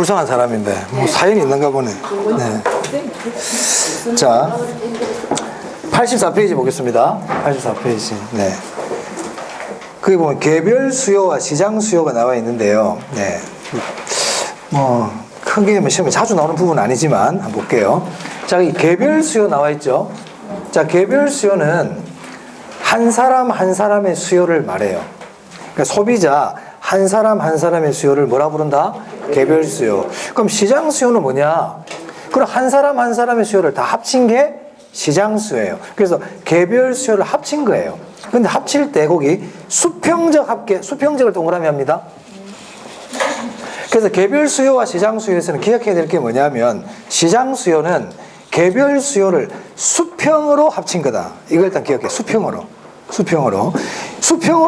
불쌍한 사람인데 뭐 사연이 있는가 보네. 네. 자, 84페이지 보겠습니다. 84페이지. 네. 거기 보면 개별 수요와 시장 수요가 나와 있는데요. 네. 뭐 크게 뭐 시험에 자주 나오는 부분은 아니지만 한번 볼게요. 자, 이 개별 수요 나와 있죠. 자, 개별 수요는 한 사람 한 사람의 수요를 말해요. 그러니까 소비자 한 사람 한 사람의 수요를 뭐라 부른다? 개별 수요. 그럼 시장 수요는 뭐냐? 그럼 한 사람 한 사람의 수요를 다 합친 게 시장 수요예요. 그래서 개별 수요를 합친 거예요. 근데 합칠 때 거기 수평적 합계, 수평적을 동그라미 합니다. 그래서 개별 수요와 시장 수요에서는 기억해야 될 게 뭐냐면 시장 수요는 개별 수요를 수평으로 합친 거다. 이걸 일단 기억해. 수평으로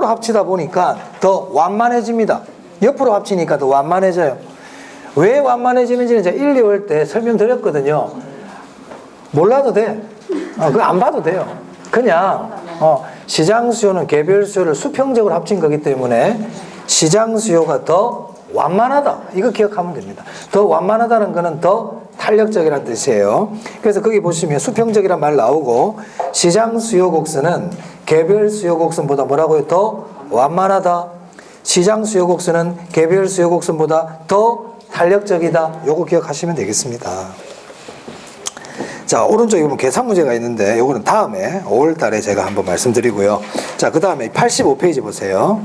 합치다 보니까 더 완만해집니다. 옆으로 합치니까 더 완만해져요. 왜 완만해지는지는 제가 1, 2월 때 설명드렸거든요. 몰라도 돼. 그거 안 봐도 돼요. 그냥 시장 수요는 개별 수요를 수평적으로 합친 거기 때문에 시장 수요가 더 완만하다. 이거 기억하면 됩니다. 더 완만하다는 거는 더 탄력적이라는 뜻이에요. 그래서 거기 보시면 수평적이란 말 나오고 시장 수요 곡선은 개별 수요 곡선보다 뭐라고요? 더 완만하다. 시장 수요 곡선은 개별 수요 곡선보다 더 탄력적이다. 요거 기억하시면 되겠습니다. 자, 오른쪽에 보면 계산 문제가 있는데 요거는 다음에 5월 달에 제가 한번 말씀드리고요. 자, 그 다음에 85페이지 보세요.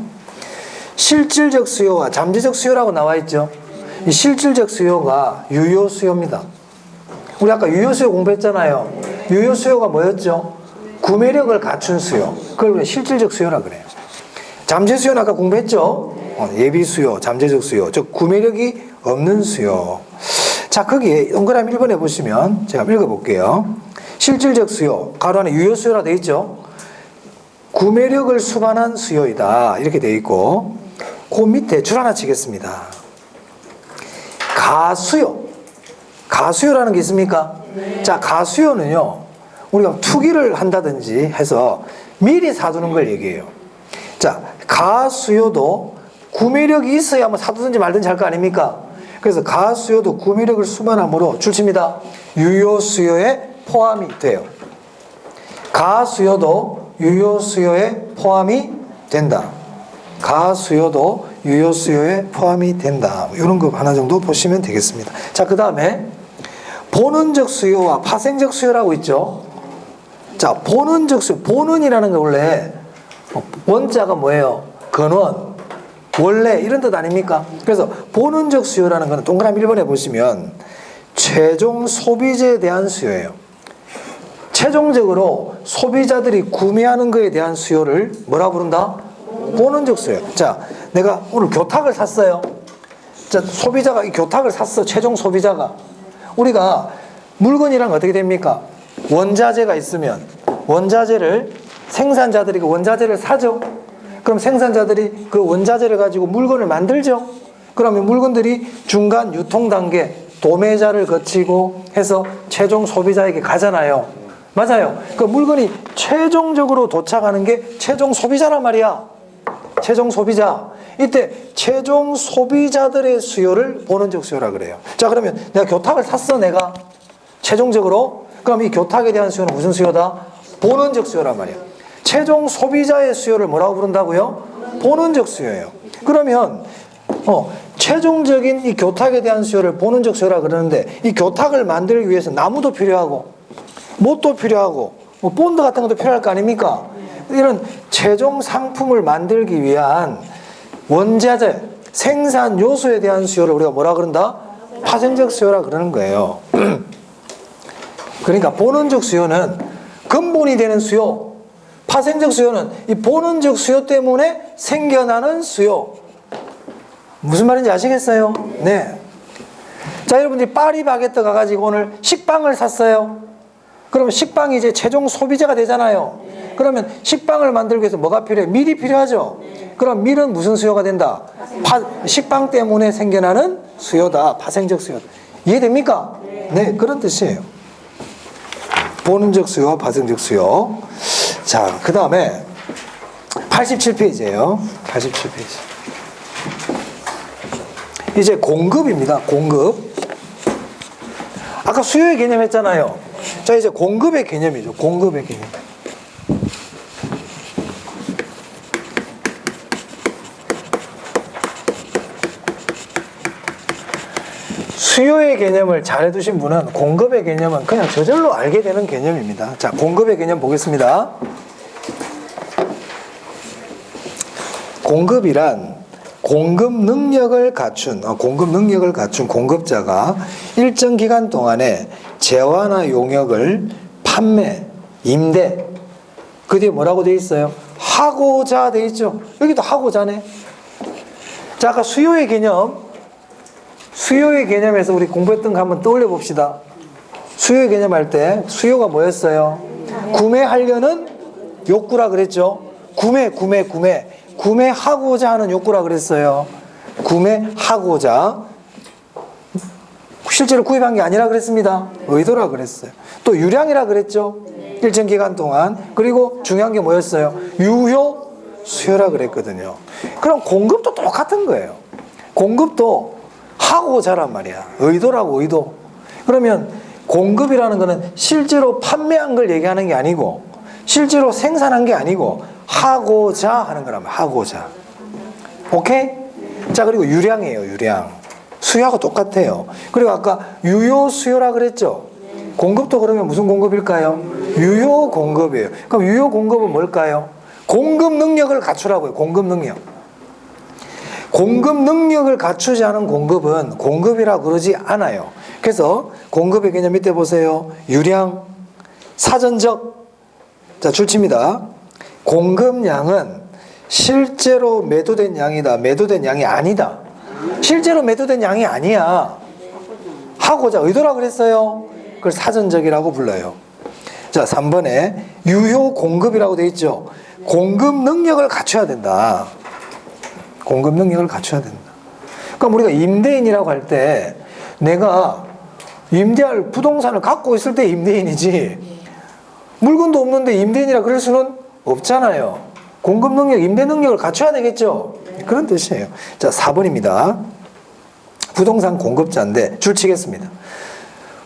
실질적 수요와 잠재적 수요라고 나와 있죠. 이 실질적 수요가 유효 수요입니다. 우리 아까 유효 수요 공부했잖아요. 유효 수요가 뭐였죠? 구매력을 갖춘 수요. 그걸 우리가 실질적 수요라 그래요. 잠재 수요는 아까 공부했죠. 예비 수요, 잠재적 수요, 즉 구매력이 없는 수요. 자, 거기에 동그라미 1번에 보시면 제가 읽어볼게요. 실질적 수요, 가로 안에 유효 수요라 되어 있죠. 구매력을 수반한 수요이다. 이렇게 되어 있고 그 밑에 줄 하나 치겠습니다. 가수요. 가수요라는 게 있습니까? 자, 가수요는요, 우리가 투기를 한다든지 해서 미리 사두는 걸 얘기해요. 자, 가수요도 구매력이 있어야 뭐 사두든지 말든지 할 거 아닙니까? 그래서 가수요도 구매력을 수반함으로 줄칩니다. 유효 수요에 포함이 돼요. 가수요도 유효 수요에 포함이 된다. 가수요도 유효 수요에 포함이 된다. 이런 거 하나 정도 보시면 되겠습니다. 자, 그 다음에 본원적 수요와 파생적 수요라고 있죠. 자, 본원적 수요. 본원이라는 게 원래 원자가 뭐예요? 근원, 원래 이런 뜻 아닙니까? 그래서 본원적 수요라는 거는 동그라미 1번에 보시면 최종 소비재에 대한 수요예요. 최종적으로 소비자들이 구매하는 것에 대한 수요를 뭐라 부른다? 본원적 수요. 자, 내가 오늘 교탁을 샀어요. 자, 소비자가 이 교탁을 샀어. 최종 소비자가. 우리가 물건이란 어떻게 됩니까? 원자재가 있으면 원자재를 생산자들이 그 원자재를 사죠. 그럼 생산자들이 그 원자재를 가지고 물건을 만들죠. 그러면 물건들이 중간 유통 단계 도매자를 거치고 해서 최종 소비자에게 가잖아요. 맞아요. 그 물건이 최종적으로 도착하는 게 최종 소비자란 말이야. 최종 소비자. 이때 최종 소비자들의 수요를 본원적 수요라 그래요. 자, 그러면 내가 교탁을 샀어, 내가. 최종적으로. 그럼 이 교탁에 대한 수요는 무슨 수요다? 본원적 수요란 말이야. 최종 소비자의 수요를 뭐라고 부른다고요? 본원적 수요예요. 그러면 최종적인 이 교탁에 대한 수요를 본원적 수요라 그러는데 이 교탁을 만들기 위해서 나무도 필요하고 못도 필요하고 뭐 본드 같은 것도 필요할 거 아닙니까? 이런 최종 상품을 만들기 위한 원자재, 생산 요소에 대한 수요를 우리가 뭐라 그런다? 파생적 수요라 그러는 거예요. 그러니까 본원적 수요는 근본이 되는 수요, 파생적 수요는 이 본원적 수요 때문에 생겨나는 수요. 무슨 말인지 아시겠어요? 네. 자, 여러분들이 파리바게뜨 가가지고 오늘 식빵을 샀어요. 그러면 식빵이 이제 최종 소비자가 되잖아요. 그러면 식빵을 만들기 위해서 뭐가 필요해? 밀이 필요하죠. 그럼 밀은 무슨 수요가 된다? 식빵 때문에 생겨나는 수요다. 파생적 수요. 이해됩니까? 네, 그런 뜻이에요. 본원적 수요와 파생적 수요. 자, 그 다음에 87페이지예요. 87페이지. 이제 공급입니다. 공급. 아까 수요의 개념 했잖아요. 자, 이제 공급의 개념이죠. 공급의 개념. 수요의 개념을 잘 해두신 분은 공급의 개념은 그냥 저절로 알게 되는 개념입니다. 자, 공급의 개념 보겠습니다. 공급이란 공급 능력을 갖춘 공급자가 일정 기간 동안에 재화나 용역을 판매, 임대, 그 뒤에 뭐라고 돼 있어요? 하고자 돼 있죠. 여기도 하고자네. 자, 아까 수요의 개념에서 우리 공부했던 거 한번 떠올려 봅시다. 수요의 개념 할 때 수요가 뭐였어요? 구매하려는 욕구라 그랬죠. 구매하고자 하는 욕구라 그랬어요. 구매하고자. 실제로 구입한 게 아니라 그랬습니다. 의도라 그랬어요. 또 유량이라 그랬죠. 일정 기간 동안. 그리고 중요한 게 뭐였어요? 유효 수요라 그랬거든요. 그럼 공급도 똑같은 거예요. 공급도 하고자란 말이야. 의도라고, 의도. 그러면 공급이라는 거는 실제로 판매한 걸 얘기하는 게 아니고, 실제로 생산한 게 아니고, 하고자 하는 거란 말이야. 하고자. 오케이? 자, 그리고 유량이에요. 유량. 수요하고 똑같아요. 그리고 아까 유효 수요라 그랬죠. 공급도 그러면 무슨 공급일까요? 유효 공급이에요. 그럼 유효 공급은 뭘까요? 공급 능력을 갖추라고요. 공급 능력. 공급 능력을 갖추지 않은 공급은 공급이라 그러지 않아요. 그래서 공급의 개념 밑에 보세요. 유량, 사전적. 자, 줄칩니다. 공급량은 실제로 매도된 양이다. 매도된 양이 아니다. 실제로 매도된 양이 아니야. 하고자 의도라 그랬어요. 그걸 사전적이라고 불러요. 자, 3번에 유효 공급이라고 돼 있죠. 공급 능력을 갖춰야 된다. 공급 능력을 갖춰야 된다. 그러니까 우리가 임대인이라고 할 때 내가 임대할 부동산을 갖고 있을 때 임대인이지 물건도 없는데 임대인이라 그럴 수는 없잖아요. 공급 능력, 임대 능력을 갖춰야 되겠죠. 그런 뜻이에요. 자, 4번입니다. 부동산 공급자인데 줄치겠습니다.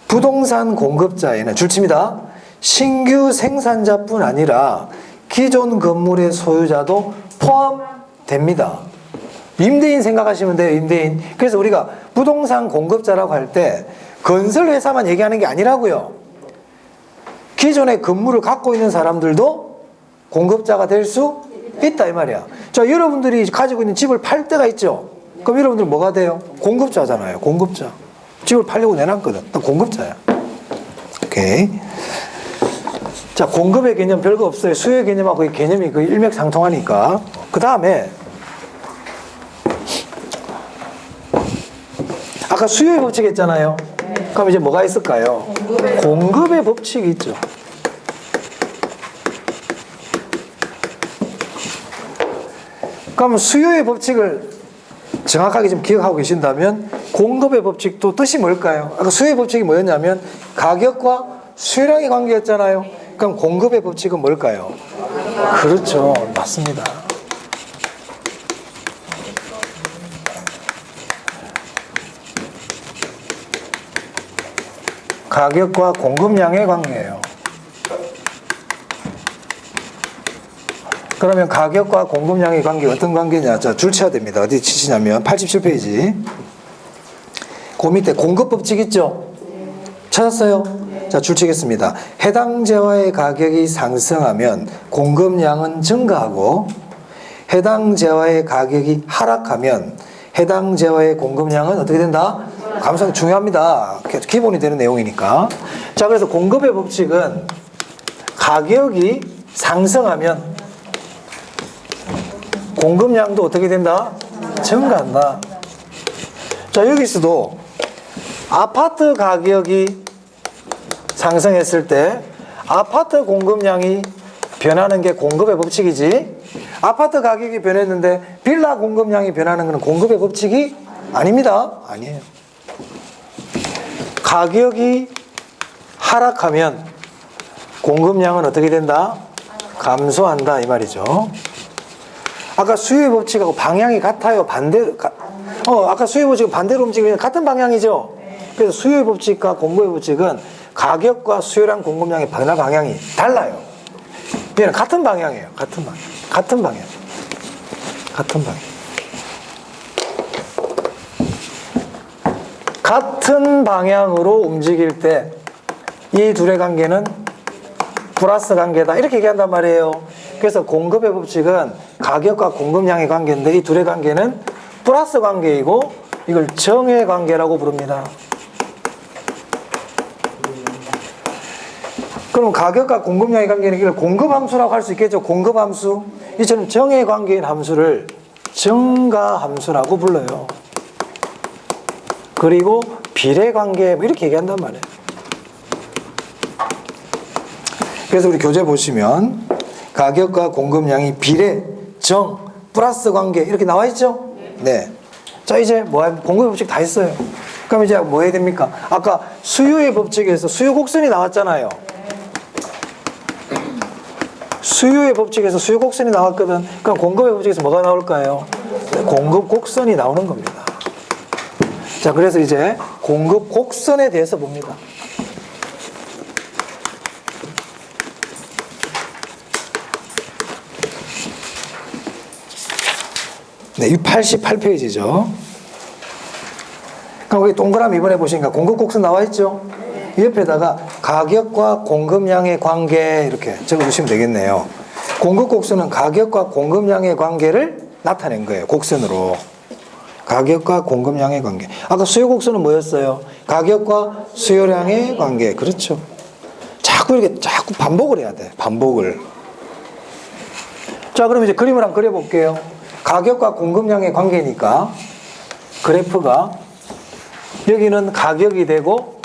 부동산 공급자에는 줄칩니다. 신규 생산자뿐 아니라 기존 건물의 소유자도 포함됩니다. 임대인 생각하시면 돼요. 임대인. 그래서 우리가 부동산 공급자라고 할 때 건설회사만 얘기하는 게 아니라고요. 기존의 건물을 갖고 있는 사람들도 공급자가 될 수 있다 이 말이야. 자, 여러분들이 가지고 있는 집을 팔 때가 있죠. 그럼 여러분들 뭐가 돼요? 공급자잖아요. 공급자. 집을 팔려고 내놨거든. 또 공급자야. 오케이. 자, 공급의 개념 별거 없어요. 수요의 개념하고 이 개념이 거의 일맥상통하니까. 그 다음에 아까 수요의 법칙 했잖아요. 그럼 이제 뭐가 있을까요? 공급의 법칙이 있죠. 그럼 수요의 법칙을 정확하게 좀 기억하고 계신다면 공급의 법칙도 뜻이 뭘까요? 아까 수요의 법칙이 뭐였냐면 가격과 수요량의 관계였잖아요. 그럼 공급의 법칙은 뭘까요? 그렇죠. 맞습니다. 가격과 공급량의 관계예요. 그러면 가격과 공급량의 관계 어떤 관계냐? 자, 줄 쳐야 됩니다. 어디 치시냐면 87페이지. 그 밑에 공급법칙 있죠? 찾았어요? 자, 줄 치겠습니다. 해당 재화의 가격이 상승하면 공급량은 증가하고 해당 재화의 가격이 하락하면 해당 재화의 공급량은 어떻게 된다? 감소하기 중요합니다. 기본이 되는 내용이니까. 자, 그래서 공급의 법칙은 가격이 상승하면 공급량도 어떻게 된다? 증가한다. 자, 여기서도 아파트 가격이 상승했을 때 아파트 공급량이 변하는 게 공급의 법칙이지, 아파트 가격이 변했는데 빌라 공급량이 변하는 것은 공급의 법칙이 아닙니다. 아니에요. 가격이 하락하면 공급량은 어떻게 된다? 감소한다 이 말이죠. 아까 수요의 법칙하고 방향이 같아요? 아까 수요의 법칙은 반대로 움직이면 같은 방향이죠. 그래서 수요의 법칙과 공급의 법칙은 가격과 수요량, 공급량의 변화 방향이 달라요. 얘는 같은 방향이에요. 같은 방향. 같은 방향. 같은 방향. 같은 방향으로 움직일 때 이 둘의 관계는 플러스 관계다. 이렇게 얘기한단 말이에요. 그래서 공급의 법칙은 가격과 공급량의 관계인데 이 둘의 관계는 플러스 관계이고 이걸 정의 관계라고 부릅니다. 그럼 가격과 공급량의 관계는 이걸 공급함수라고 할 수 있겠죠. 공급함수. 이처럼 정의 관계인 함수를 정가함수라고 불러요. 그리고 비례관계 이렇게 얘기한단 말이에요. 그래서 우리 교재 보시면 가격과 공급량이 비례, 정, 플러스 관계 이렇게 나와 있죠? 네. 자, 이제 공급의 법칙 다 했어요. 그럼 이제 뭐 해야 됩니까? 아까 수요의 법칙에서 수요 곡선이 나왔잖아요. 수요의 법칙에서 수요 곡선이 나왔거든. 그럼 공급의 법칙에서 뭐가 나올까요? 공급 곡선이 나오는 겁니다. 자, 그래서 이제 공급 곡선에 대해서 봅니다. 네, 이 88페이지죠. 그럼 여기 동그라미 이번에 보시니까 공급 곡선 나와 있죠? 옆에다가 가격과 공급량의 관계 이렇게 적어주시면 되겠네요. 공급 곡선은 가격과 공급량의 관계를 나타낸 거예요. 곡선으로. 가격과 공급량의 관계. 아까 수요 곡선은 뭐였어요? 가격과 수요량의 관계. 그렇죠. 자꾸 반복을 해야 돼. 반복을. 자, 그럼 이제 그림을 한번 그려볼게요. 가격과 공급량의 관계니까 그래프가 여기는 가격이 되고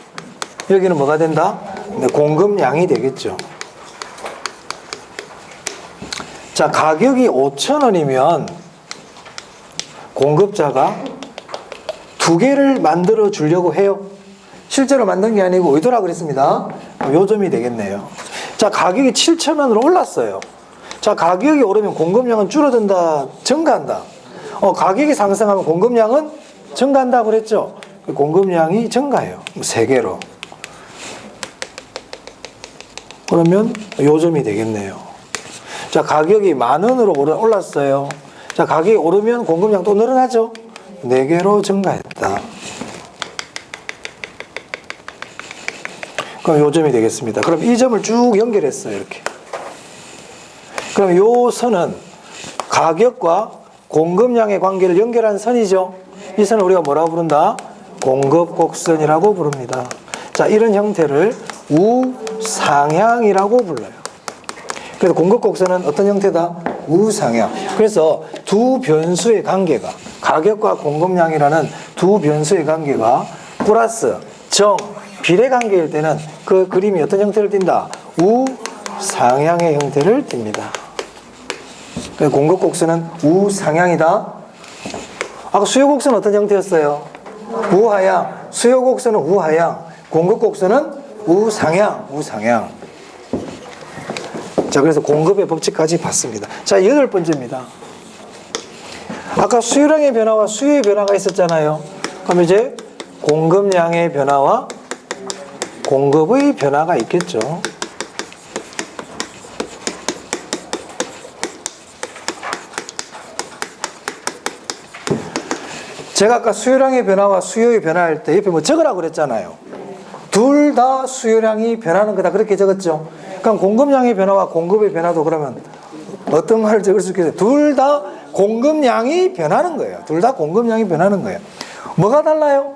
여기는 뭐가 된다? 네, 공급량이 되겠죠. 자, 가격이 5,000원이면 공급자가 2개를 만들어 주려고 해요. 실제로 만든 게 아니고 의도라 그랬습니다. 요점이 되겠네요. 자, 가격이 7,000원으로 올랐어요. 자, 가격이 오르면 공급량은 줄어든다, 증가한다. 가격이 상승하면 공급량은 증가한다고 그랬죠. 공급량이 증가해요. 3개로. 그러면 요점이 되겠네요. 자, 가격이 10,000원으로 올랐어요. 자, 가격이 오르면 공급량 또 늘어나죠. 4개로 증가했다. 그럼 요점이 되겠습니다. 그럼 이 점을 쭉 연결했어요. 이렇게. 그럼 요 선은 가격과 공급량의 관계를 연결한 선이죠. 이 선을 우리가 뭐라고 부른다? 공급곡선이라고 부릅니다. 자, 이런 형태를 우상향이라고 불러요. 그래서 공급곡선은 어떤 형태다? 우상향. 그래서 두 변수의 관계가, 가격과 공급량이라는 두 변수의 관계가 플러스, 정, 비례 관계일 때는 그 그림이 어떤 형태를 띈다? 우상향의 형태를 띱니다. 그래서 공급곡선은 우상향이다. 아까 수요곡선은 어떤 형태였어요? 우하향. 수요곡선은 우하향. 공급곡선은 우상향. 우상향. 자, 그래서 공급의 법칙까지 봤습니다. 자, 8번째입니다. 아까 수요량의 변화와 수요의 변화가 있었잖아요. 그럼 이제 공급량의 변화와 공급의 변화가 있겠죠. 제가 아까 수요량의 변화와 수요의 변화할 때 옆에 뭐 적으라고 그랬잖아요. 둘 다 수요량이 변하는 거다. 그렇게 적었죠. 그럼 공급량의 변화와 공급의 변화도 그러면 어떤 말을 적을 수 있겠어요? 둘 다 공급량이 변하는 거예요. 둘 다 공급량이 변하는 거예요. 뭐가 달라요?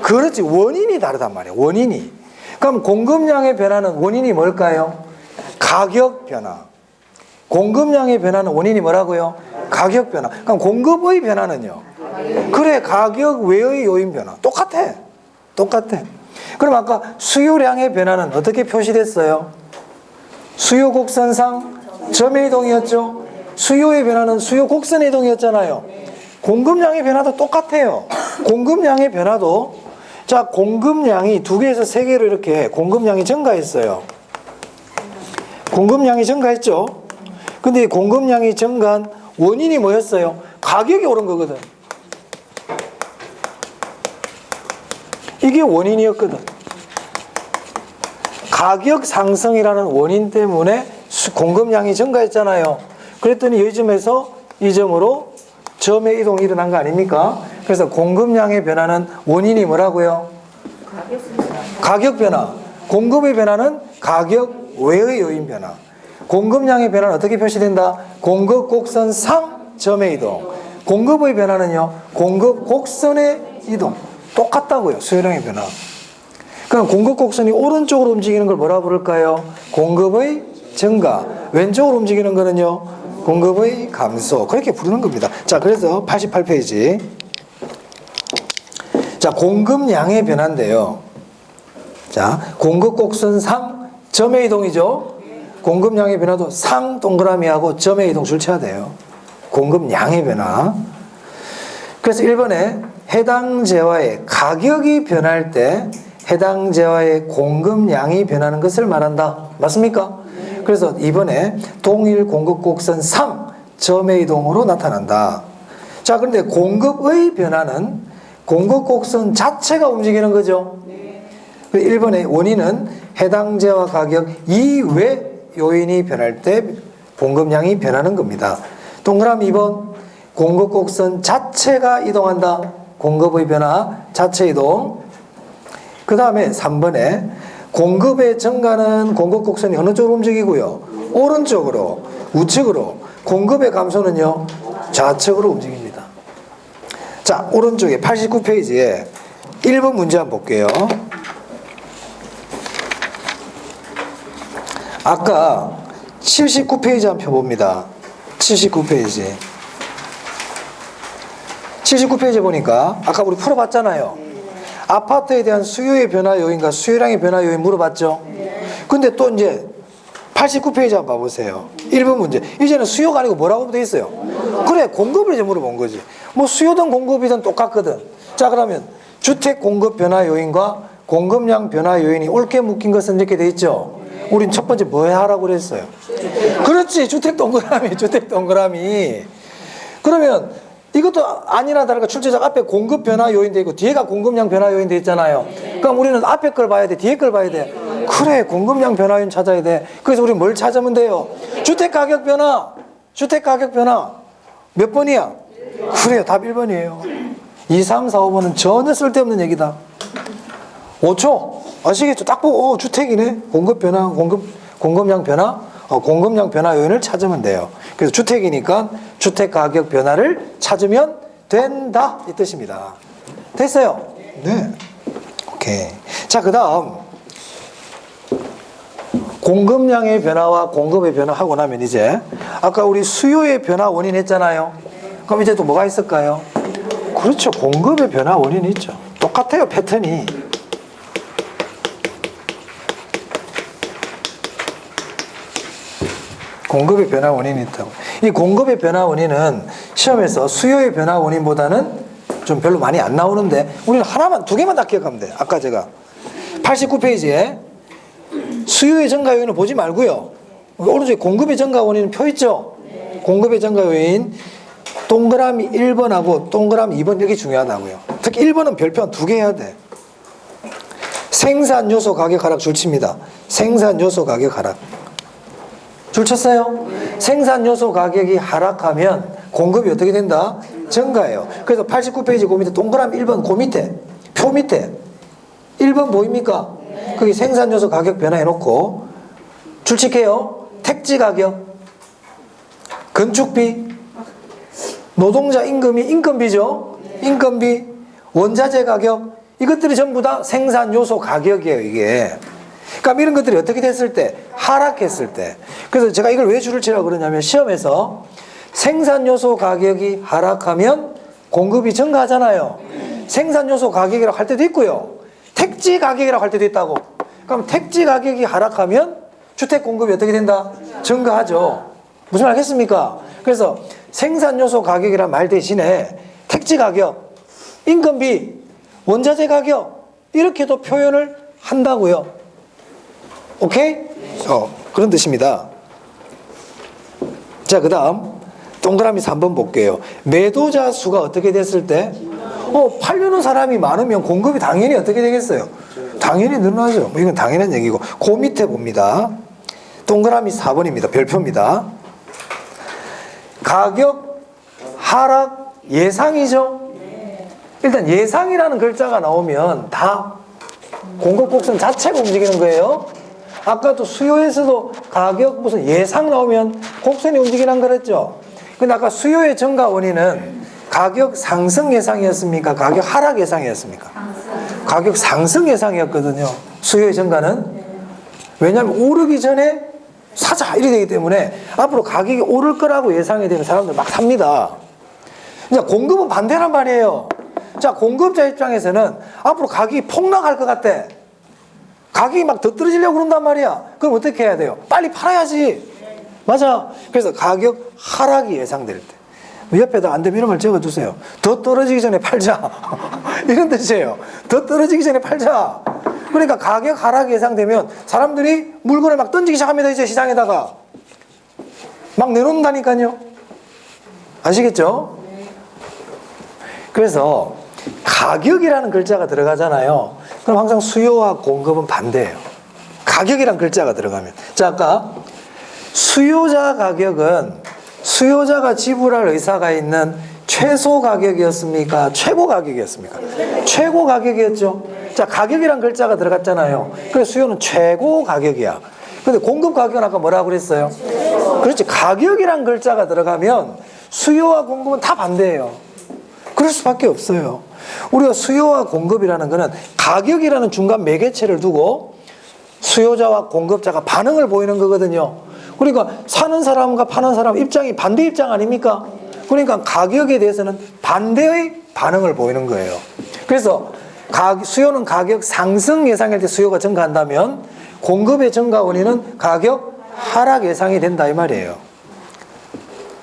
그렇지. 원인이 다르단 말이에요. 원인이. 그럼 공급량의 변화는 원인이 뭘까요? 가격 변화. 공급량의 변화는 원인이 뭐라고요? 가격 변화. 그럼 공급의 변화는요? 그래, 가격 외의 요인 변화. 똑같아. 똑같아. 그럼 아까 수요량의 변화는 어떻게 표시됐어요? 수요 곡선상 점의 이동이었죠. 수요의 변화는 수요 곡선의 이동이었잖아요. 공급량의 변화도 똑같아요. 공급량의 변화도, 자, 공급량이 2개에서 3개로 이렇게 공급량이 증가했어요. 공급량이 증가했죠. 근데 이 공급량이 증가한 원인이 뭐였어요? 가격이 오른 거거든. 이게 원인이었거든. 가격 상승이라는 원인 때문에 공급량이 증가했잖아요. 그랬더니 이 점에서 이 점으로 점의 이동이 일어난 거 아닙니까? 그래서 공급량의 변화는 원인이 뭐라고요? 가격 변화. 공급의 변화는 가격 외의 요인 변화. 공급량의 변화는 어떻게 표시된다? 공급 곡선상 점의 이동. 공급의 변화는요, 공급 곡선의 이동. 똑같다고요. 수요량의 변화. 그럼 공급 곡선이 오른쪽으로 움직이는 걸 뭐라 부를까요? 공급의 증가. 왼쪽으로 움직이는 거는요, 공급의 감소. 그렇게 부르는 겁니다. 자, 그래서 88페이지. 자, 공급량의 변화인데요. 자, 공급 곡선상 점의 이동이죠. 공급량의 변화도 상 동그라미하고 점의 이동 줄쳐야 돼요. 공급량의 변화. 그래서 1번에 해당 재화의 가격이 변할 때 해당 재화의 공급량이 변하는 것을 말한다. 맞습니까? 그래서 2번에 동일 공급 곡선 3 점의 이동으로 나타난다. 자, 그런데 공급의 변화는 공급 곡선 자체가 움직이는 거죠. 1번의 원인은 해당 재화 가격 이외 요인이 변할 때 공급량이 변하는 겁니다. 동그라미 2번 공급 곡선 자체가 이동한다. 공급의 변화 자체 이동. 그 다음에 3번에 공급의 증가는 공급 곡선이 어느 쪽으로 움직이고요? 오른쪽으로, 우측으로. 공급의 감소는요, 좌측으로 움직입니다. 자, 오른쪽에 89페이지에 1번 문제 한번 볼게요. 아까 79페이지 한번 펴봅니다. 79페이지. 79페이지 보니까 아까 우리 풀어봤잖아요. 아파트에 대한 수요의 변화 요인과 수요량의 변화 요인 물어봤죠. 근데 또 이제 89페이지 한번 봐보세요. 1번 문제. 이제는 수요가 아니고 뭐라고 돼 있어요? 그래, 공급을 이제 물어본 거지. 뭐 수요든 공급이든 똑같거든. 자, 그러면 주택 공급 변화 요인과 공급량 변화 요인이 옳게 묶인 것은 이렇게 돼 있죠. 우린 첫 번째 뭐 하라고 그랬어요? 그렇지, 주택 동그라미, 주택 동그라미. 그러면 이것도 아니나 다를까 출제자 앞에 공급 변화 요인 돼 있고 뒤에가 공급량 변화 요인 돼 있잖아요. 그럼 우리는 앞에 걸 봐야 돼, 뒤에 걸 봐야 돼. 그래, 공급량 변화 요인 찾아야 돼. 그래서 우리 뭘 찾으면 돼요? 주택 가격 변화, 주택 가격 변화 몇 번이야? 그래요, 답 1번이에요. 2, 3, 4, 5번은 전혀 쓸데없는 얘기다. 5초 아시겠죠? 딱 보고 주택이네. 공급 변화, 공급량 변화, 공급량 변화 요인을 찾으면 돼요. 그래서 주택이니까 주택 가격 변화를 찾으면 된다 이 뜻입니다. 됐어요? 네. 오케이. 자, 그 다음 공급량의 변화와 공급의 변화 하고 나면 이제 아까 우리 수요의 변화 원인 했잖아요. 그럼 이제 또 뭐가 있을까요? 그렇죠. 공급의 변화 원인이 있죠. 똑같아요, 패턴이. 공급의 변화 원인이 있다고. 이 공급의 변화 원인은 시험에서 수요의 변화 원인보다는 좀 별로 많이 안 나오는데 우리는 하나만, 두 개만 다 기억하면 돼. 아까 제가 89페이지에 수요의 증가 요인을 보지 말고요. 오른쪽에 공급의 증가 원인은 표 있죠? 공급의 증가 요인 동그라미 1번하고 동그라미 2번 여기 중요하다고요. 특히 1번은 별표 한 2개 해야 돼. 생산 요소 가격 하락 줄칩니다. 생산 요소 가격 하락. 줄 쳤어요? 생산 요소 가격이 하락하면 공급이 어떻게 된다? 증가해요. 그래서 89페이지 그 밑에 동그라미 1번 그 밑에 표 밑에 1번 보입니까? 거기 생산 요소 가격 변화해 놓고 출첵해요. 택지 가격, 건축비, 노동자 임금이 인건비죠. 인건비, 원자재 가격, 이것들이 전부 다 생산 요소 가격이에요, 이게. 그러니까 이런 것들이 어떻게 됐을 때? 하락했을 때. 그래서 제가 이걸 왜 줄을 치라고 그러냐면 시험에서 생산 요소 가격이 하락하면 공급이 증가하잖아요. 생산 요소 가격이라고 할 때도 있고요. 택지 가격이라고 할 때도 있다고. 그럼 택지 가격이 하락하면 주택 공급이 어떻게 된다? 증가하죠. 무슨 말 하겠습니까? 그래서 생산 요소 가격이란 말 대신에 택지 가격, 인건비, 원자재 가격 이렇게도 표현을 한다고요. 오케이? 그런 뜻입니다. 자, 그 다음 동그라미 3번 볼게요. 매도자 수가 어떻게 됐을 때? 팔려는 사람이 많으면 공급이 당연히 어떻게 되겠어요? 당연히 늘어나죠. 이건 당연한 얘기고. 그 밑에 봅니다. 동그라미 4번입니다. 별표입니다. 가격 하락 예상이죠? 일단 예상이라는 글자가 나오면 다 공급 곡선 자체가 움직이는 거예요. 아까도 수요에서도 가격 무슨 예상 나오면 곡선이 움직이는 그랬죠. 근데 아까 수요의 증가 원인은 가격 상승 예상이었습니까? 가격 하락 예상이었습니까? 가격 상승 예상이었거든요. 수요의 증가는. 왜냐하면 오르기 전에 사자 이렇게 되기 때문에 앞으로 가격이 오를 거라고 예상이 되면 사람들 막 삽니다. 이제 공급은 반대란 말이에요. 자, 공급자 입장에서는 앞으로 가격이 폭락할 것 같대. 가격이 막 더 떨어지려고 그런단 말이야. 그럼 어떻게 해야 돼요? 빨리 팔아야지. 맞아. 그래서 가격 하락이 예상될 때 옆에다 안 되면 이런 말 적어두세요. 더 떨어지기 전에 팔자. 이런 뜻이에요. 더 떨어지기 전에 팔자. 그러니까 가격 하락이 예상되면 사람들이 물건을 막 던지기 시작합니다. 이제 시장에다가 막 내놓는다니까요. 아시겠죠? 그래서 가격이라는 글자가 들어가잖아요. 그럼 항상 수요와 공급은 반대예요. 가격이라는 글자가 들어가면. 자, 아까 수요자 가격은 수요자가 지불할 의사가 있는 최소 가격이었습니까? 최고 가격이었습니까? 최고 가격이었죠. 자, 가격이란 글자가 들어갔잖아요. 그래서 수요는 최고 가격이야. 근데 공급 가격은 아까 뭐라고 그랬어요? 그렇지. 가격이란 글자가 들어가면 수요와 공급은 다 반대예요. 그럴 수밖에 없어요. 우리가 수요와 공급이라는 거는 가격이라는 중간 매개체를 두고 수요자와 공급자가 반응을 보이는 거거든요. 그러니까 사는 사람과 파는 사람 입장이 반대 입장 아닙니까? 그러니까 가격에 대해서는 반대의 반응을 보이는 거예요. 그래서 수요는 가격 상승 예상일 때 수요가 증가한다면 공급의 증가 원인은 가격 하락 예상이 된다 이 말이에요.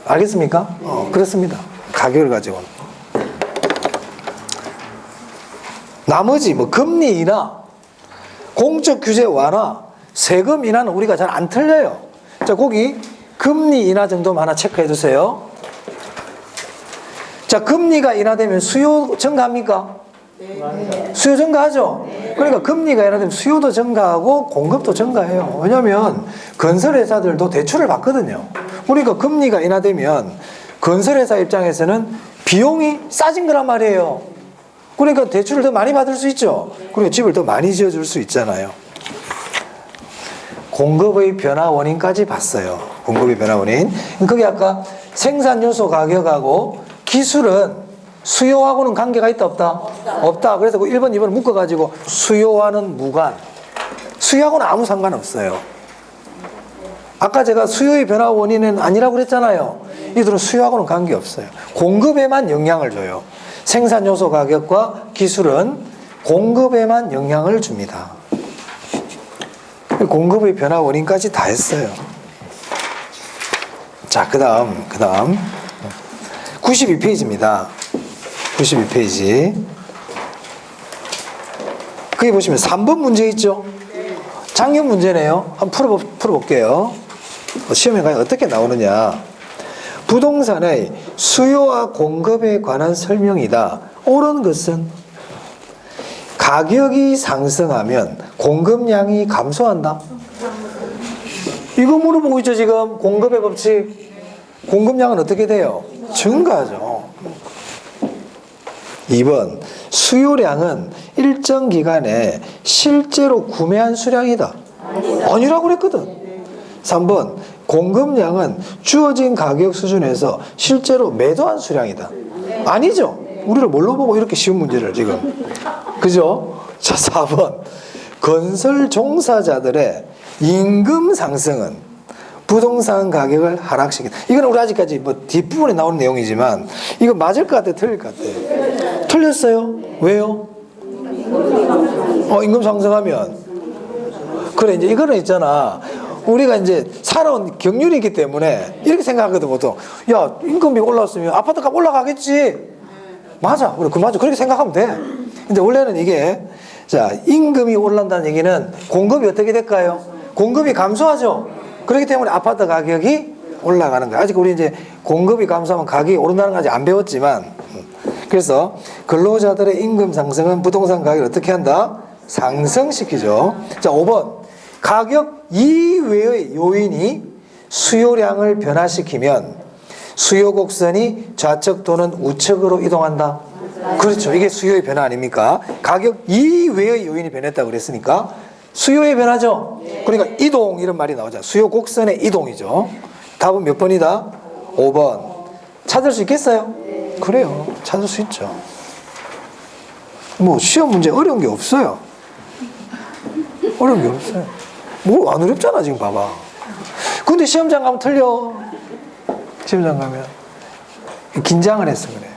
알겠습니까? 그렇습니다. 가격을 가지고는. 나머지 뭐 금리 인하, 공적 규제 완화, 세금 인하는 우리가 잘 안 틀려요. 자, 거기 금리 인하 정도만 하나 체크해 두세요. 자, 금리가 인하되면 수요 증가합니까? 네. 수요 증가하죠? 네. 그러니까 금리가 인하되면 수요도 증가하고 공급도 증가해요. 왜냐하면 건설회사들도 대출을 받거든요. 그러니까 금리가 인하되면 건설회사 입장에서는 비용이 싸진 거란 말이에요. 그러니까 대출을 더 많이 받을 수 있죠. 그리고 집을 더 많이 지어줄 수 있잖아요. 공급의 변화 원인까지 봤어요. 공급의 변화 원인. 그게 아까 생산 요소 가격하고 기술은 수요하고는 관계가 있다 없다? 없다. 그래서 1번, 2번 묶어가지고 수요와는 무관. 수요하고는 아무 상관없어요. 아까 제가 수요의 변화 원인은 아니라고 그랬잖아요. 이들은 수요하고는 관계없어요. 공급에만 영향을 줘요. 생산 요소 가격과 기술은 공급에만 영향을 줍니다. 공급의 변화 원인까지 다 했어요. 자, 그 다음 92페이지입니다. 92페이지. 거기 보시면 3번 문제 있죠? 작년 문제네요. 한번 풀어볼게요. 시험에 과연 어떻게 나오느냐. 부동산의 수요와 공급에 관한 설명이다. 옳은 것은 가격이 상승하면 공급량이 감소한다. 이거 물어보고 있죠, 지금. 공급의 법칙. 공급량은 어떻게 돼요? 증가하죠. 2번, 수요량은 일정 기간에 실제로 구매한 수량이다. 아니라고 그랬거든. 3번, 공급량은 주어진 가격 수준에서 실제로 매도한 수량이다. 아니죠. 우리를 뭘로 보고 이렇게 쉬운 문제를 지금. 그죠? 자, 4번, 건설 종사자들의 임금 상승은 부동산 가격을 하락시킨다. 이건 우리 아직까지 뭐 뒷부분에 나오는 내용이지만 이거 맞을 것 같아, 틀릴 것 같아? 틀렸어요. 왜요? 임금 상승하면 그래, 이제 이거는 있잖아. 우리가 이제 살아온 경륜이기 때문에 이렇게 생각하거든, 보통. 야, 임금이 올랐으면 아파트값 올라가겠지. 맞아. 맞아. 그렇게 생각하면 돼. 근데 원래는 이게, 자, 임금이 올란다는 얘기는 공급이 어떻게 될까요? 공급이 감소하죠. 그렇기 때문에 아파트 가격이 올라가는 거야. 아직 우리 이제 공급이 감소하면 가격이 오른다는 거 아직 안 배웠지만, 그래서 근로자들의 임금 상승은 부동산 가격을 어떻게 한다? 상승시키죠. 자, 5번. 가격 이외의 요인이 수요량을 변화시키면 수요 곡선이 좌측 또는 우측으로 이동한다. 그렇죠. 이게 수요의 변화 아닙니까? 가격 이외의 요인이 변했다고 그랬으니까 수요의 변화죠. 그러니까 이동 이런 말이 나오죠. 수요 곡선의 이동이죠. 답은 몇 번이다? 5번. 찾을 수 있겠어요? 그래요. 찾을 수 있죠. 뭐 시험 문제 어려운 게 없어요. 어려운 게 없어요. 뭐 안 어렵잖아 지금 봐봐. 근데 시험장 가면 틀려. 시험장 가면 긴장을 해서 그래.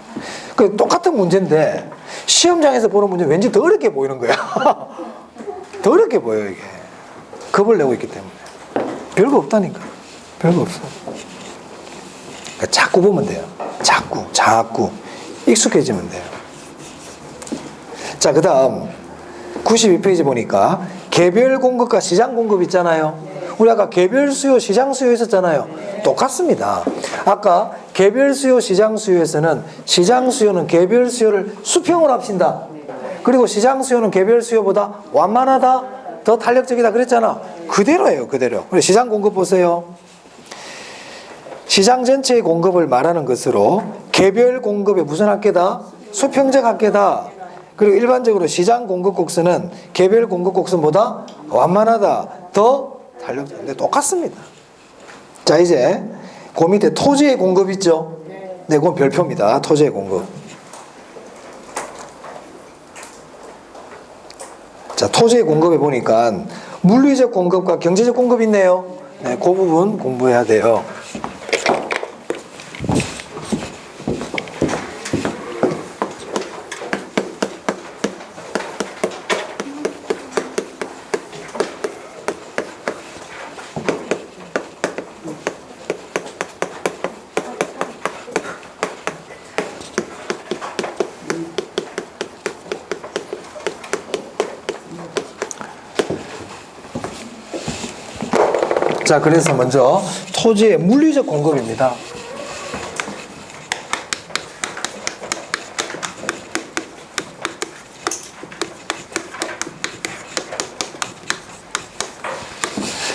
그 똑같은 문제인데 시험장에서 보는 문제 왠지 더 어렵게 보이는 거야. 더 어렵게 보여 이게. 겁을 내고 있기 때문에. 별거 없다니까. 별거 없어. 그러니까 자꾸 보면 돼요. 자꾸 익숙해지면 돼요. 자, 그 다음 92페이지 보니까 개별 공급과 시장 공급 있잖아요. 우리 아까 개별 수요, 시장 수요 있었잖아요. 똑같습니다. 아까 개별 수요, 시장 수요에서는 시장 수요는 개별 수요를 수평으로 합친다. 그리고 시장 수요는 개별 수요보다 완만하다, 더 탄력적이다 그랬잖아. 그대로예요, 그대로. 우리 시장 공급 보세요. 시장 전체의 공급을 말하는 것으로 개별 공급의 무슨 합계다? 수평적 합계다. 그리고 일반적으로 시장 공급 곡선은 개별 공급 곡선보다 완만하다, 더 탄력적인데 똑같습니다. 자, 이제 그 밑에 토지의 공급 있죠? 네, 그건 별표입니다. 토지의 공급. 자, 토지의 공급에 보니까 물리적 공급과 경제적 공급이 있네요. 네, 그 부분 공부해야 돼요. 자, 그래서 먼저 토지의 물리적 공급입니다.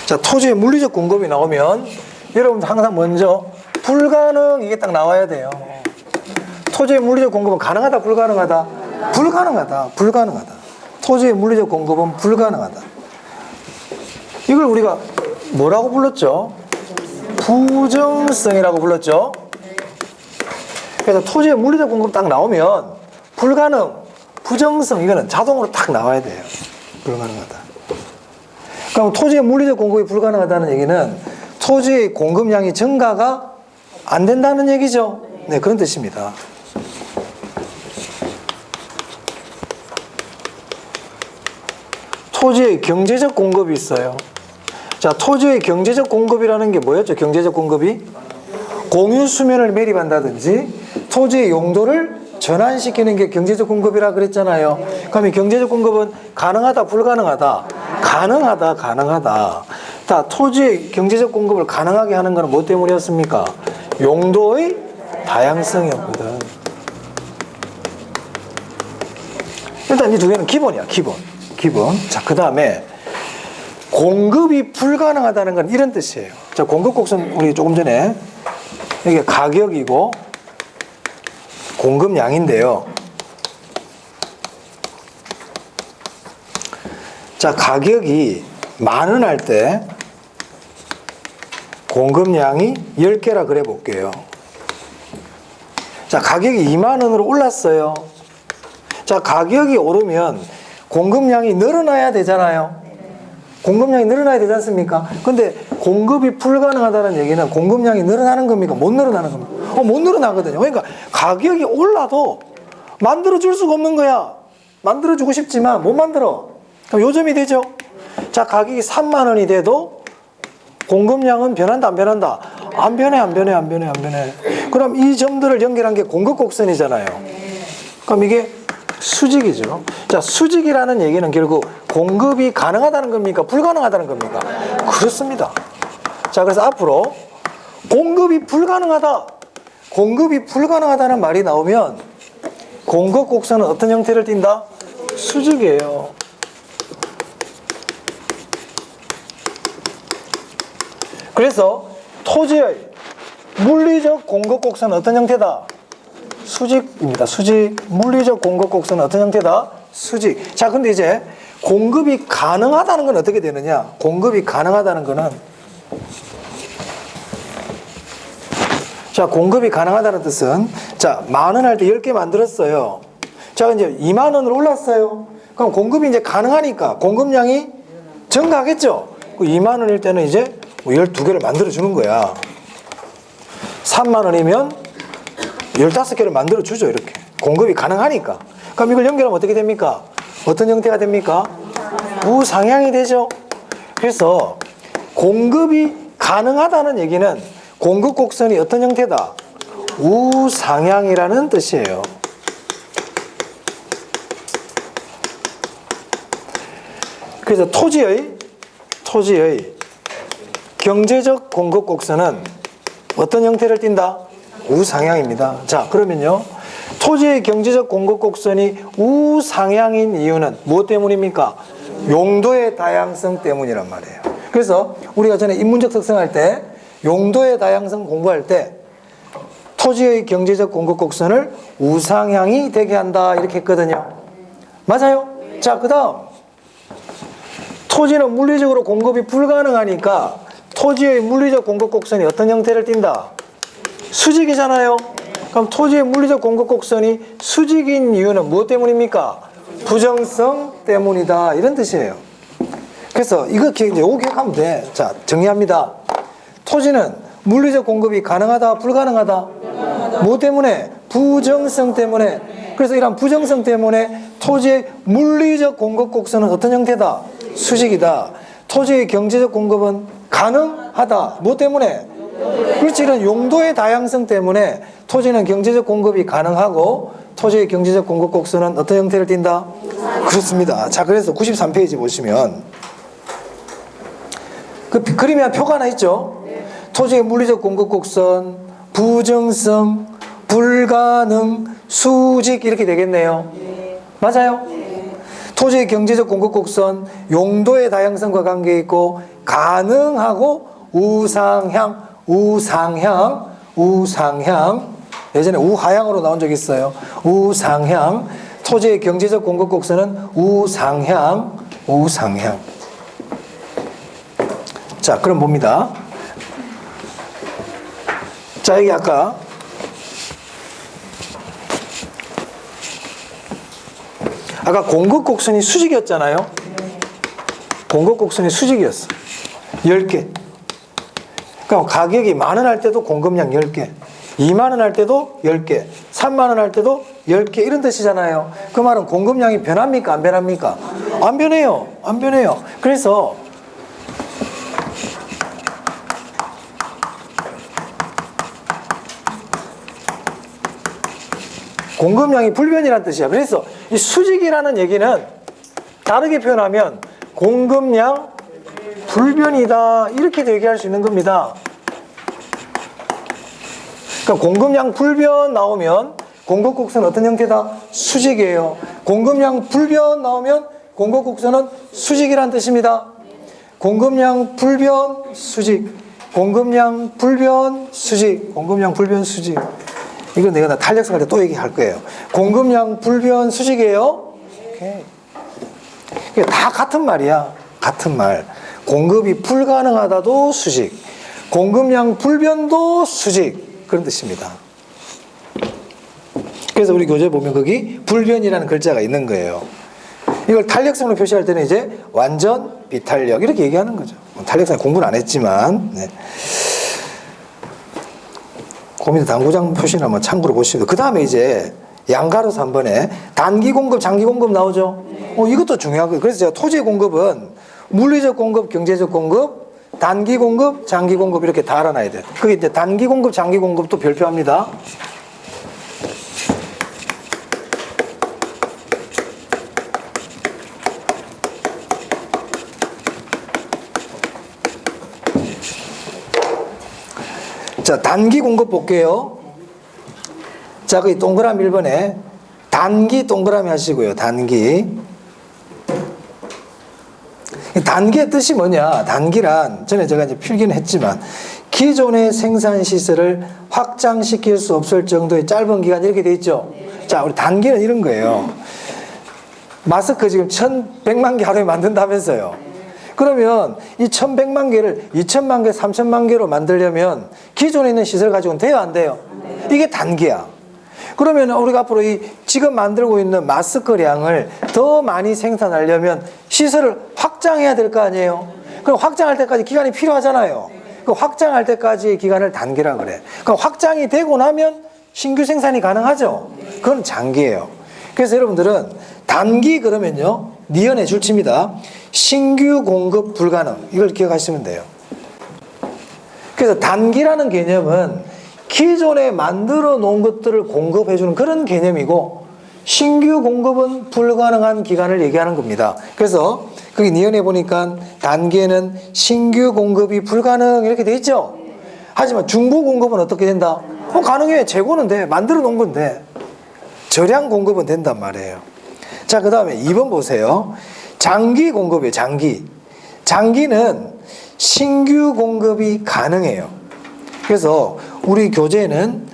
자, 토지의 물리적 공급이 나오면 여러분 항상 먼저 불가능 이게 딱 나와야 돼요. 토지의 물리적 공급은 가능하다, 불가능하다? 불가능하다, 불가능하다. 토지의 물리적 공급은 불가능하다. 이걸 우리가 뭐라고 불렀죠? 부정성이라고 불렀죠? 그래서 토지의 물리적 공급 딱 나오면 불가능, 부정성 이거는 자동으로 딱 나와야 돼요. 불가능하다. 그럼 토지의 물리적 공급이 불가능하다는 얘기는 토지의 공급량이 증가가 안 된다는 얘기죠. 네, 그런 뜻입니다. 토지의 경제적 공급이 있어요. 자, 토지의 경제적 공급이라는 게 뭐였죠? 경제적 공급이 공유 수면을 매립한다든지 토지의 용도를 전환시키는 게 경제적 공급이라 그랬잖아요. 그럼 이 경제적 공급은 가능하다, 불가능하다? 가능하다, 가능하다. 자, 토지의 경제적 공급을 가능하게 하는 것은 뭐 때문이었습니까? 용도의 다양성이었거든. 일단 이 두 개는 기본이야, 기본. 자, 그 다음에 공급이 불가능하다는 건 이런 뜻이에요. 자, 공급 곡선 우리 조금 전에 이게 가격이고 공급량인데요. 자, 가격이 만원 할 때 공급량이 10개라 그래 볼게요. 자, 가격이 2만 원으로 올랐어요. 자, 가격이 오르면 공급량이 늘어나야 되잖아요. 공급량이 늘어나야 되지 않습니까? 근데 공급이 불가능하다는 얘기는 공급량이 늘어나는 겁니까? 못 늘어나는 겁니까? 못 늘어나거든요. 그러니까 가격이 올라도 만들어줄 수가 없는 거야. 만들어주고 싶지만 못 만들어. 그럼 요점이 되죠. 자, 가격이 3만 원이 돼도 공급량은 변한다, 안 변한다? 안 변해. 그럼 이 점들을 연결한 게 공급 곡선이잖아요. 그럼 이게 수직이죠. 자, 수직이라는 얘기는 결국 공급이 가능하다는 겁니까? 불가능하다는 겁니까? 그렇습니다. 자, 그래서 앞으로 공급이 불가능하다는 말이 나오면 공급 곡선은 어떤 형태를 띈다? 수직이에요. 그래서 토지의 물리적 공급 곡선은 어떤 형태다? 수직입니다. 수직. 물리적 공급 곡선은 어떤 형태다? 수직. 자, 근데 이제 공급이 가능하다는 건 어떻게 되느냐? 공급이 가능하다는 거는, 자, 공급이 가능하다는 뜻은, 자, 10,000원 할 때 10개 만들었어요. 자, 이제 20,000원으로 올랐어요. 그럼 공급이 이제 가능하니까 공급량이 증가하겠죠? 20,000원일 때는 이제 12개를 만들어주는 거야. 30,000원이면 15개를 만들어주죠, 이렇게. 공급이 가능하니까. 그럼 이걸 연결하면 어떻게 됩니까? 어떤 형태가 됩니까? 우상향이 되죠. 그래서 공급이 가능하다는 얘기는 공급 곡선이 어떤 형태다? 우상향이라는 뜻이에요. 그래서 토지의 경제적 공급 곡선은 어떤 형태를 띈다? 우상향입니다. 자, 그러면요. 토지의 경제적 공급 곡선이 우상향인 이유는 무엇 때문입니까? 용도의 다양성 때문이란 말이에요. 그래서 우리가 전에 인문적 특성할 때 용도의 다양성 공부할 때 토지의 경제적 공급 곡선을 우상향이 되게 한다 이렇게 했거든요. 맞아요? 자, 그 다음 토지는 물리적으로 공급이 불가능하니까 토지의 물리적 공급 곡선이 어떤 형태를 띈다? 수직이잖아요. 그럼 토지의 물리적 공급 곡선이 수직인 이유는 무엇 때문입니까? 부정성 때문이다 이런 뜻이에요. 그래서 이거 기억하면 돼. 자, 정리합니다. 토지는 물리적 공급이 가능하다 불가능하다? 무엇 때문에? 부정성 때문에. 그래서 이런 부정성 때문에 토지의 물리적 공급 곡선은 어떤 형태다? 수직이다. 토지의 경제적 공급은 가능하다. 무엇 때문에? 그렇지, 이런 용도의 다양성 때문에 토지는 경제적 공급이 가능하고 토지의 경제적 공급 곡선은 어떤 형태를 띈다? 그렇습니다. 자, 그래서 93페이지 보시면 그 그림에 표가 하나 있죠? 토지의 물리적 공급 곡선, 부정성, 불가능, 수직 이렇게 되겠네요. 맞아요? 토지의 경제적 공급 곡선, 용도의 다양성과 관계 있고 가능하고 우상향, 예전에 우하향으로 나온 적이 있어요. 우상향. 토지의 경제적 공급 곡선은 우상향. 자, 그럼 봅니다. 자, 여기 아까 공급 곡선이 수직이었잖아요. 공급 곡선이 수직이었어. 10개. 그럼 가격이 10,000원 할 때도 공급량 10개, 20,000원 할 때도 10개, 30,000원 할 때도 10개 이런 뜻이잖아요. 그 말은 공급량이 변합니까? 안 변합니까? 안 변해요. 안 변해요. 그래서 공급량이 불변이라는 뜻이야. 그래서 이 수직이라는 얘기는 다르게 표현하면 공급량 불변이다 이렇게 얘기할 수 있는 겁니다. 그러니까 공급량 불변 나오면 공급 곡선은 어떤 형태다? 수직이에요. 공급량 불변 나오면 공급 곡선은 수직이라는 뜻입니다. 공급량 불변 수직, 공급량 불변 수직, 공급량 불변 수직. 이건 내가 탄력성 할 때 또 얘기할 거예요. 공급량 불변 수직이에요. 오케이. 이게 다 같은 말이야. 같은 말. 공급이 불가능하다도 수직, 공급량 불변도 수직 그런 뜻입니다. 그래서 우리 교재에 보면 거기 불변이라는 글자가 있는 거예요. 이걸 탄력성으로 표시할 때는 이제 완전 비탄력 이렇게 얘기하는 거죠. 탄력성 공부는 안 했지만 네. 고민의 당구장 표시는 한번 참고로 보시고 그 다음에 이제 양가로서 한 번에 단기 공급, 장기 공급 나오죠. 이것도 중요하고요. 그래서 제가 토지 공급은 물리적 공급, 경제적 공급, 단기 공급, 장기 공급 이렇게 다 알아놔야 돼요. 그게 이제 단기 공급, 장기 공급도 별표합니다. 자, 단기 공급 볼게요. 자, 그 동그라미 1번에 단기 동그라미 하시고요. 단기. 단기의 뜻이 뭐냐? 단기란 전에 제가 이제 필기는 했지만 기존의 생산 시설을 확장시킬 수 없을 정도의 짧은 기간 이렇게 돼 있죠. 자, 우리 단기는 이런 거예요. 마스크 지금 1,100만 개 하루에 만든다면서요. 그러면 이 1,100만 개를 2,000만 개, 3,000만 개로 만들려면 기존에 있는 시설 가지고는 돼요, 안 돼요? 이게 단기야. 그러면 우리가 앞으로 이 지금 만들고 있는 마스크량을 더 많이 생산하려면 시설을 확장해야 될 거 아니에요? 그럼 확장할 때까지 기간이 필요하잖아요. 그 확장할 때까지의 기간을 단기라 그래. 그럼 확장이 되고 나면 신규 생산이 가능하죠? 그건 장기예요. 그래서 여러분들은 단기 그러면요, 니은의 줄치입니다. 신규 공급 불가능. 이걸 기억하시면 돼요. 그래서 단기라는 개념은 기존에 만들어 놓은 것들을 공급해 주는 그런 개념이고, 신규 공급은 불가능한 기간을 얘기하는 겁니다. 그래서 거기 니은에 보니까 단기에는 신규 공급이 불가능 이렇게 돼 있죠. 하지만 중부 공급은 어떻게 된다? 가능해. 재고는 돼. 만들어 놓은 건데 저량 공급은 된단 말이에요. 자, 그 다음에 2번 보세요. 장기 공급이에요. 장기는 신규 공급이 가능해요. 그래서 우리 교재는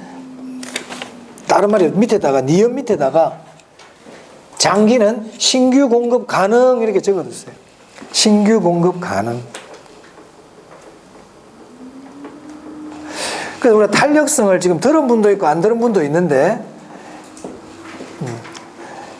다른 말이 밑에다가 니은 밑에다가 장기는 신규 공급 가능 이렇게 적어두세요. 신규 공급 가능. 그래서 우리가 탄력성을 지금 들은 분도 있고 안 들은 분도 있는데,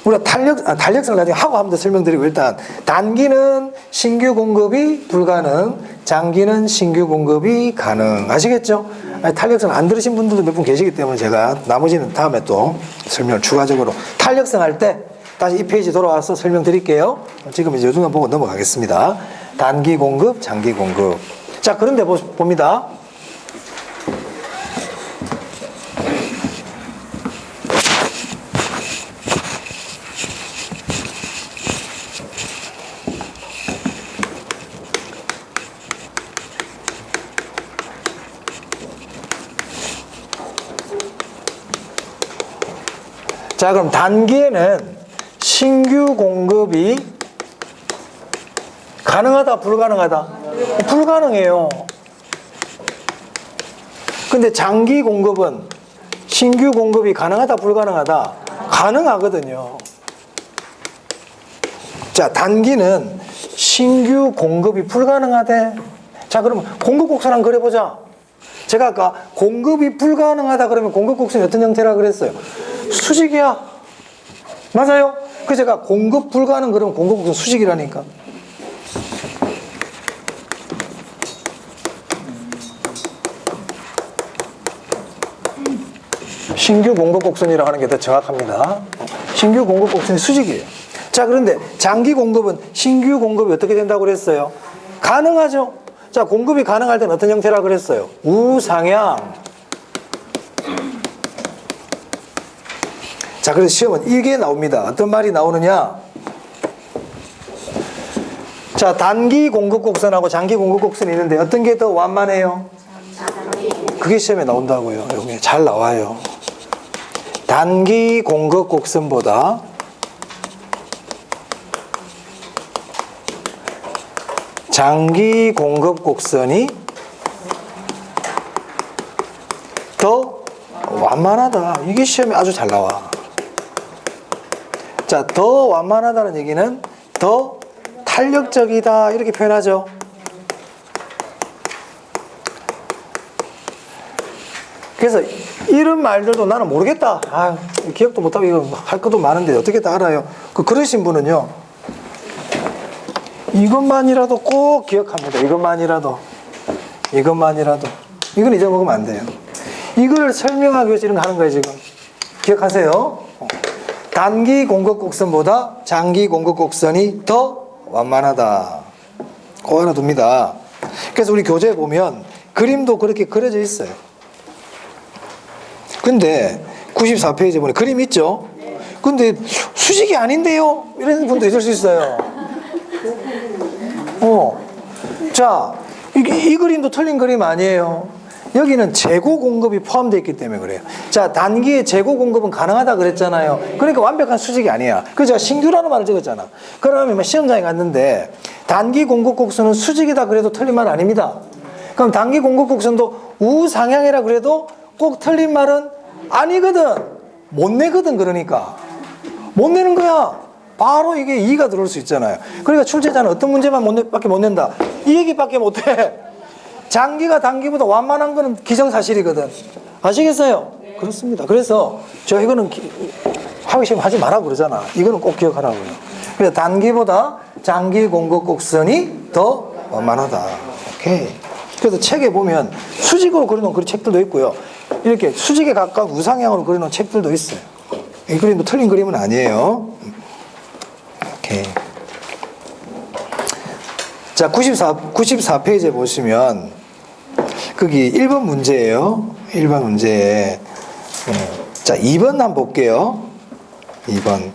우리가 탄력성을 나중에 하고 한번 더 설명드리고, 일단 단기는 신규 공급이 불가능, 장기는 신규 공급이 가능. 아시겠죠? 탄력성 안 들으신 분들도 몇 분 계시기 때문에 제가 나머지는 다음에 또 설명을 추가적으로 탄력성 할 때 다시 이 페이지 돌아와서 설명드릴게요. 지금 이제 요즘만 보고 넘어가겠습니다. 단기 공급, 장기 공급. 자, 그런데 봅니다. 자, 그럼 단기에는 신규 공급이 가능하다, 불가능하다? 불가능해요. 근데 장기 공급은 신규 공급이 가능하다, 불가능하다? 가능하거든요. 자, 단기는 신규 공급이 불가능하대. 자, 그러면 공급 곡선 한번 그려보자. 제가 아까 공급이 불가능하다 그러면 공급 곡선이 어떤 형태라 그랬어요? 수직이야. 맞아요? 그래서 제가 공급 불가능 그러면 공급 곡선 수직이라니까. 신규 공급 곡선이라고 하는 게 더 정확합니다. 신규 공급 곡선이 수직이에요. 자, 그런데 장기 공급은 신규 공급이 어떻게 된다고 그랬어요? 가능하죠? 자, 공급이 가능할 때는 어떤 형태라고 그랬어요? 우상향. 자, 그래서 시험은 이게 나옵니다. 어떤 말이 나오느냐? 자, 단기 공급 곡선하고 장기 공급 곡선이 있는데 어떤 게 더 완만해요? 그게 시험에 나온다고요. 여기 잘 나와요. 단기 공급 곡선보다 장기 공급 곡선이 더 완만하다. 이게 시험에 아주 잘 나와. 자, 더 완만하다는 얘기는 더 탄력적이다 이렇게 표현하죠. 그래서 이런 말들도 나는 모르겠다. 기억도 못하고 이거 할 것도 많은데 어떻게 다 알아요? 그러신 분은요, 이것만이라도 꼭 기억합니다. 이것만이라도. 이건 잊어먹으면 안 돼요. 이걸 설명하기 위해서 이런 거 하는 거예요, 지금. 기억하세요. 단기 공급 곡선보다 장기 공급 곡선이 더 완만하다. 그거 하나 둡니다. 그래서 우리 교재에 보면 그림도 그렇게 그려져 있어요. 근데 94페이지에 보면 그림 있죠? 근데 수직이 아닌데요? 이런 분도 있을 수 있어요. 자, 이 그림도 틀린 그림 아니에요. 여기는 재고 공급이 포함되어 있기 때문에 그래요. 자, 단기에 재고 공급은 가능하다 그랬잖아요. 그러니까 완벽한 수직이 아니야. 그래서 제가 신규라는 말을 적었잖아. 그러면 시험장에 갔는데 단기 공급 곡선은 수직이다 그래도 틀린 말 아닙니다. 그럼 단기 공급 곡선도 우상향이라 그래도 꼭 틀린 말은 아니거든. 못 내거든. 그러니까 못 내는 거야. 바로 이게 2가 들어올 수 있잖아요. 그러니까 출제자는 어떤 문제만 밖에 못 낸다. 이 얘기밖에 못해. 장기가 단기보다 완만한 거는 기정사실이거든. 아시겠어요? 그렇습니다. 그래서 저 이거는 하기 싫으면 하지 마라 그러잖아. 이거는 꼭 기억하라고요. 그래서 단기보다 장기 공급 곡선이 더 완만하다. 오케이. 그래서 책에 보면 수직으로 그려놓은 그런 책들도 있고요. 이렇게 수직에 가까운 우상향으로 그려놓은 책들도 있어요. 이 그림도 틀린 그림은 아니에요. 오케이. 자, 94페이지에 보시면 거기 1번 문제예요. 1번 문제에 자, 2번 한번 볼게요. 2번.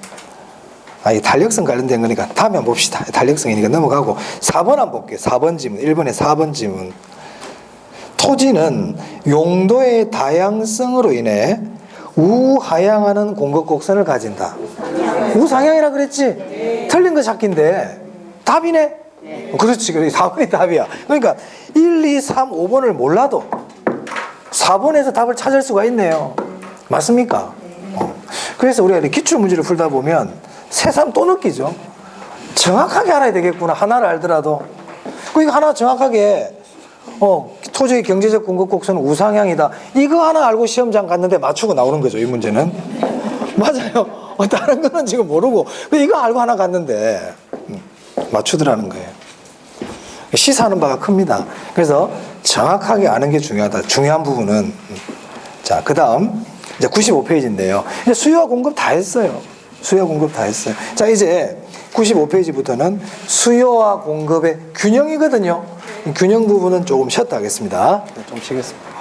이 달력성 관련된 거니까 다음에 한번 봅시다. 달력성이니까 넘어가고 4번 한번 볼게요. 4번 지문. 1번의 4번 지문. 토지는 용도의 다양성으로 인해 우하향하는 공급 곡선을 가진다. 우상향이라 그랬지? 틀린 거 찾기인데 답이네? 그렇지. 4번이 답이야. 그러니까 1, 2, 3, 5번을 몰라도 4번에서 답을 찾을 수가 있네요. 맞습니까? 그래서 우리가 기출문제를 풀다 보면 새삼 또 느끼죠. 정확하게 알아야 되겠구나. 하나를 알더라도. 이거 하나 정확하게 토지의 경제적 공급 곡선은 우상향이다. 이거 하나 알고 시험장 갔는데 맞추고 나오는 거죠. 이 문제는. 맞아요. 다른 거는 지금 모르고 이거 알고 하나 갔는데 맞추더라는 거예요. 시사하는 바가 큽니다. 그래서 정확하게 아는 게 중요하다. 중요한 부분은. 자, 그 다음 이제 95페이지인데요. 이제 수요와 공급 다 했어요. 수요 공급 다 했어요. 자, 이제 95페이지부터는 수요와 공급의 균형이거든요. 균형 부분은 조금 쉬었다 하겠습니다. 좀 쉬겠습니다.